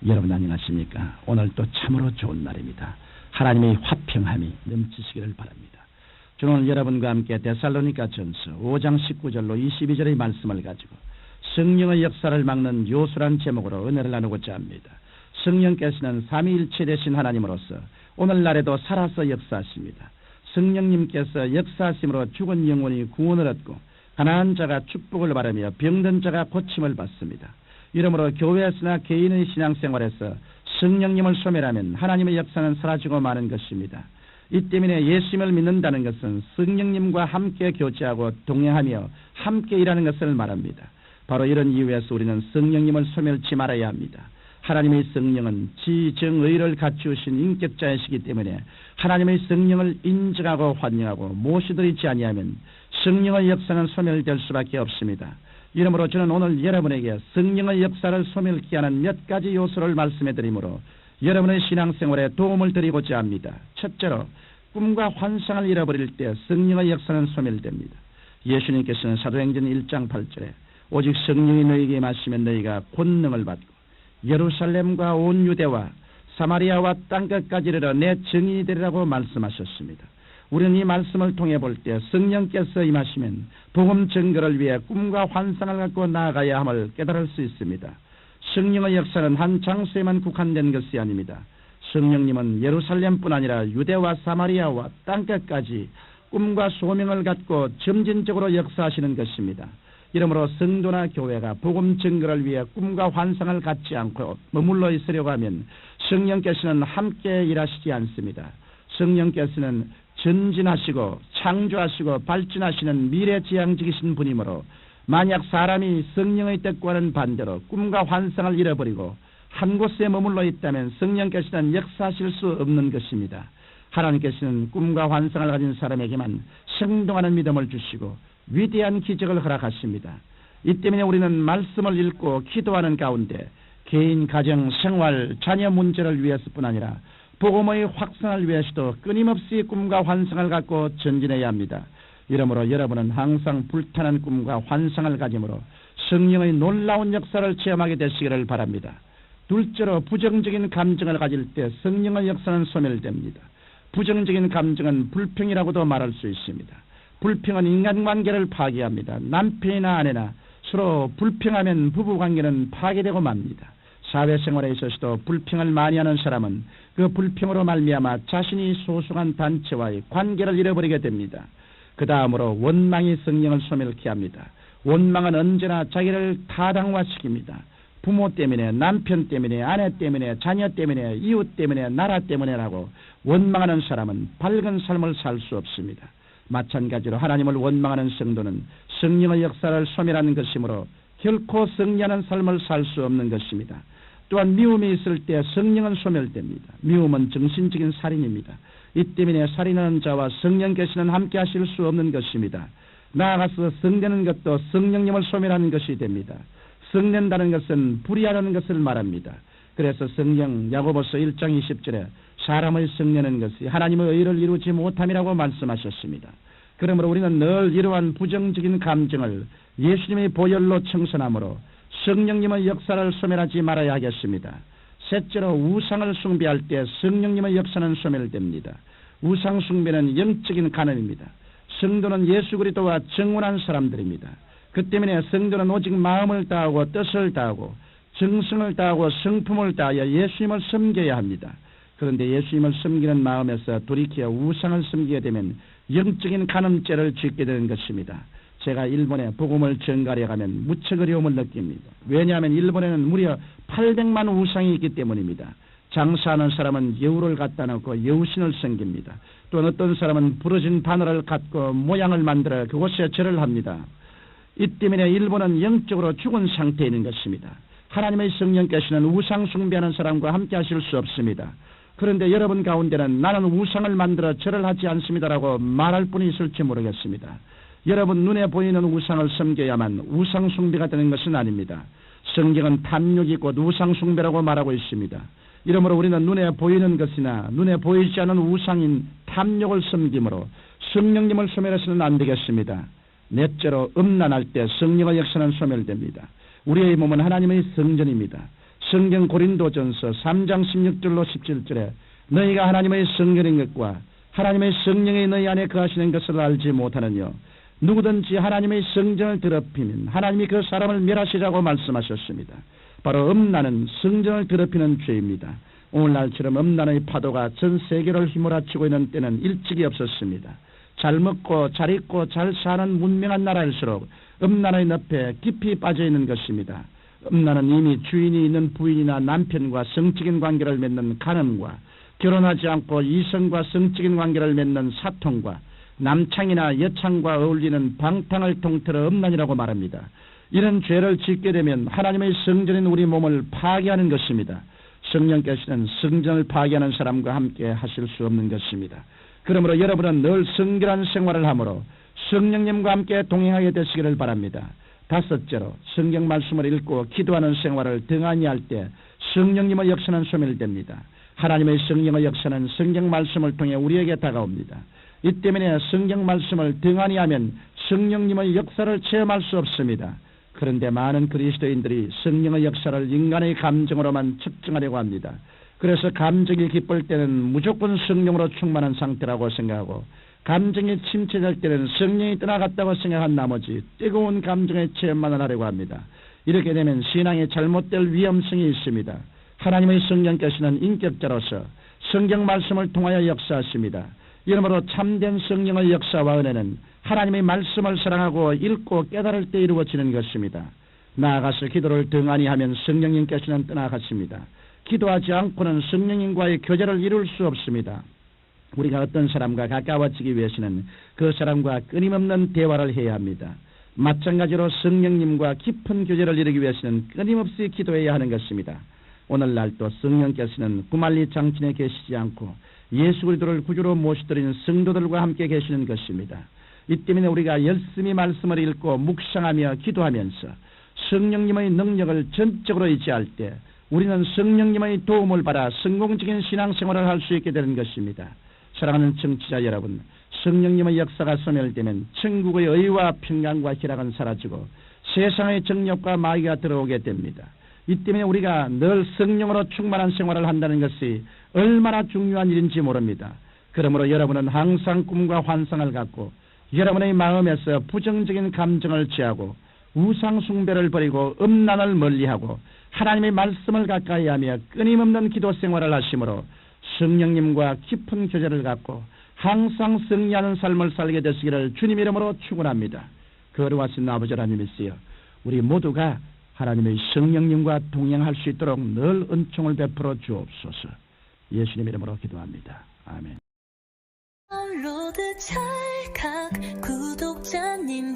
여러분 안녕하십니까? 오늘 또 참으로 좋은 날입니다. 하나님의 화평함이 넘치시기를 바랍니다. 저는 오늘 여러분과 함께 데살로니가 전서 5장 19절로 22절의 말씀을 가지고 성령의 역사를 막는 요소란 제목으로 은혜를 나누고자 합니다. 성령께서는 삼위일체 되신 하나님으로서 오늘날에도 살아서 역사하십니다. 성령님께서 역사하심으로 죽은 영혼이 구원을 얻고 가난한 자가 축복을 바라며 병든 자가 고침을 받습니다. 이러므로 교회에서나 개인의 신앙생활에서 성령님을 소멸하면 하나님의 역사는 사라지고 마는 것입니다. 이 때문에 예수님을 믿는다는 것은 성령님과 함께 교제하고 동행하며 함께 일하는 것을 말합니다. 바로 이런 이유에서 우리는 성령님을 소멸치 말아야 합니다. 하나님의 성령은 지정의를 갖추신 인격자이시기 때문에 하나님의 성령을 인정하고 환영하고 모시드리지 아니하면 성령의 역사는 소멸될 수밖에 없습니다. 이러므로 저는 오늘 여러분에게 성령의 역사를 소멸케 하는 몇 가지 요소를 말씀해 드리므로 여러분의 신앙생활에 도움을 드리고자 합니다. 첫째로 꿈과 환상을 잃어버릴 때 성령의 역사는 소멸됩니다. 예수님께서는 사도행전 1장 8절에 오직 성령이 너희에게 임하시면 너희가 권능을 받고 예루살렘과 온 유대와 사마리아와 땅끝까지 이르러 내 증인이 되리라고 말씀하셨습니다. 우리는 이 말씀을 통해 볼 때 성령께서 임하시면 복음 증거를 위해 꿈과 환상을 갖고 나아가야 함을 깨달을 수 있습니다. 성령의 역사는 한 장소에만 국한된 것이 아닙니다. 성령님은 예루살렘뿐 아니라 유대와 사마리아와 땅끝까지 꿈과 소명을 갖고 점진적으로 역사하시는 것입니다. 이러므로 성도나 교회가 복음 증거를 위해 꿈과 환상을 갖지 않고 머물러 있으려고 하면 성령께서는 함께 일하시지 않습니다. 성령께서는 전진하시고 창조하시고 발전하시는 미래지향적이신 분이므로 만약 사람이 성령의 뜻과는 반대로 꿈과 환상을 잃어버리고 한 곳에 머물러 있다면 성령께서는 역사하실 수 없는 것입니다. 하나님께서는 꿈과 환상을 가진 사람에게만 생동하는 믿음을 주시고 위대한 기적을 허락하십니다. 이 때문에 우리는 말씀을 읽고 기도하는 가운데 개인, 가정, 생활, 자녀 문제를 위해서뿐 아니라 복음의 확산을 위해서도 끊임없이 꿈과 환상을 갖고 전진해야 합니다. 이러므로 여러분은 항상 불타는 꿈과 환상을 가짐으로 성령의 놀라운 역사를 체험하게 되시기를 바랍니다. 둘째로 부정적인 감정을 가질 때 성령의 역사는 소멸됩니다. 부정적인 감정은 불평이라고도 말할 수 있습니다. 불평은 인간관계를 파괴합니다. 남편이나 아내나 서로 불평하면 부부관계는 파괴되고 맙니다. 사회생활에 있어서도 불평을 많이 하는 사람은 그 불평으로 말미암아 자신이 소속한 단체와의 관계를 잃어버리게 됩니다. 그 다음으로 원망이 성령을 소멸케 합니다. 원망은 언제나 자기를 타당화시킵니다. 부모 때문에, 남편 때문에, 아내 때문에, 자녀 때문에, 이웃 때문에, 나라 때문에라고 원망하는 사람은 밝은 삶을 살 수 없습니다. 마찬가지로 하나님을 원망하는 성도는 성령의 역사를 소멸하는 것이므로 결코 승리하는 삶을 살 수 없는 것입니다. 또한 미움이 있을 때 성령은 소멸됩니다. 미움은 정신적인 살인입니다. 이 때문에 살인하는 자와 성령께서는 함께 하실 수 없는 것입니다. 나아가서 성내는 것도 성령님을 소멸하는 것이 됩니다. 성낸다는 것은 불의하라는 것을 말합니다. 그래서 성령 야고보서 1장 20절에 사람의 성내는 것이 하나님의 의를 이루지 못함이라고 말씀하셨습니다. 그러므로 우리는 늘 이러한 부정적인 감정을 예수님의 보혈로 청선함으로 성령님의 역사를 소멸하지 말아야 하겠습니다. 셋째로 우상을 숭배할 때 성령님의 역사는 소멸됩니다. 우상 숭배는 영적인 간음입니다. 성도는 예수 그리스도와 정혼한 사람들입니다. 그 때문에 성도는 오직 마음을 다하고 뜻을 다하고 정성을 다하고 성품을 다하여 예수님을 섬겨야 합니다. 그런데 예수님을 섬기는 마음에서 돌이켜 우상을 섬기게 되면 영적인 간음죄를 짓게 되는 것입니다. 제가 일본에 복음을 전가려 가면 무척 어려움을 느낍니다. 왜냐하면 일본에는 무려 800만 우상이 있기 때문입니다. 장사하는 사람은 여우를 갖다 놓고 여우신을 섬깁니다. 또 어떤 사람은 부러진 바늘을 갖고 모양을 만들어 그곳에 절을 합니다. 이 때문에 일본은 영적으로 죽은 상태에 있는 것입니다. 하나님의 성령께서는 우상 숭배하는 사람과 함께 하실 수 없습니다. 그런데 여러분 가운데는 나는 우상을 만들어 절을 하지 않습니다라고 말할 분이 있을지 모르겠습니다. 여러분 눈에 보이는 우상을 섬겨야만 우상 숭배가 되는 것은 아닙니다. 성경은 탐욕이 곧 우상 숭배라고 말하고 있습니다. 이러므로 우리는 눈에 보이는 것이나 눈에 보이지 않는 우상인 탐욕을 섬김으로 성령님을 소멸해서는 안 되겠습니다. 넷째로 음란할 때 성령의 역사는 소멸됩니다. 우리의 몸은 하나님의 성전입니다. 성경 고린도전서 3장 16절로 17절에 너희가 하나님의 성령인 것과 하나님의 성령이 너희 안에 거하시는 것을 알지 못하느뇨. 누구든지 하나님의 성전을 더럽히면 하나님이 그 사람을 멸하시라고 말씀하셨습니다. 바로 음란은 성전을 더럽히는 죄입니다. 오늘날처럼 음란의 파도가 전 세계를 휘몰아치고 있는 때는 일찍이 없었습니다. 잘 먹고 잘 입고 잘 사는 문명한 나라일수록 음란의 늪에 깊이 빠져 있는 것입니다. 음란은 이미 주인이 있는 부인이나 남편과 성적인 관계를 맺는 간음과 결혼하지 않고 이성과 성적인 관계를 맺는 사통과 남창이나 여창과 어울리는 방탕을 통틀어 음란이라고 말합니다. 이런 죄를 짓게 되면 하나님의 성전인 우리 몸을 파괴하는 것입니다. 성령께서는 성전을 파괴하는 사람과 함께 하실 수 없는 것입니다. 그러므로 여러분은 늘 성결한 생활을 하므로 성령님과 함께 동행하게 되시기를 바랍니다. 다섯째로 성경 말씀을 읽고 기도하는 생활을 등한히 할 때 성령님의 역사는 소멸됩니다. 하나님의 성령의 역사는 성경 말씀을 통해 우리에게 다가옵니다. 이 때문에 성경 말씀을 등한히 하면 성령님의 역사를 체험할 수 없습니다. 그런데 많은 그리스도인들이 성령의 역사를 인간의 감정으로만 측정하려고 합니다. 그래서 감정이 기쁠 때는 무조건 성령으로 충만한 상태라고 생각하고 감정이 침체될 때는 성령이 떠나갔다고 생각한 나머지 뜨거운 감정의 체험만을 하려고 합니다. 이렇게 되면 신앙이 잘못될 위험성이 있습니다. 하나님의 성령께서는 인격자로서 성경 말씀을 통하여 역사하십니다. 이러므로 참된 성령의 역사와 은혜는 하나님의 말씀을 사랑하고 읽고 깨달을 때 이루어지는 것입니다. 나아가서 기도를 등한히 하면 성령님께서는 떠나가십니다. 기도하지 않고는 성령님과의 교제를 이룰 수 없습니다. 우리가 어떤 사람과 가까워지기 위해서는 그 사람과 끊임없는 대화를 해야 합니다. 마찬가지로 성령님과 깊은 교제를 이루기 위해서는 끊임없이 기도해야 하는 것입니다. 오늘날도 성령께서는 구말리 장친에 계시지 않고 예수 그리스도를 구주로 모시드리는 성도들과 함께 계시는 것입니다. 이 때문에 우리가 열심히 말씀을 읽고 묵상하며 기도하면서 성령님의 능력을 전적으로 의지할 때 우리는 성령님의 도움을 받아 성공적인 신앙생활을 할 수 있게 되는 것입니다. 사랑하는 청취자 여러분, 성령님의 역사가 소멸되면 천국의 의와 평강과 희락은 사라지고 세상의 정욕과 마귀가 들어오게 됩니다. 이 때문에 우리가 늘 성령으로 충만한 생활을 한다는 것이 얼마나 중요한 일인지 모릅니다. 그러므로 여러분은 항상 꿈과 환상을 갖고 여러분의 마음에서 부정적인 감정을 제하고 우상 숭배를 버리고 음란을 멀리하고 하나님의 말씀을 가까이 하며 끊임없는 기도 생활을 하심으로 성령님과 깊은 교제를 갖고 항상 승리하는 삶을 살게 되시기를 주님 이름으로 축원합니다. 거룩하신 아버지 하나님이시여, 우리 모두가 하나님의 성령님과 동행할 수 있도록 늘 은총을 베풀어 주옵소서. 예수님 이름으로 기도합니다. 아멘. 구독자님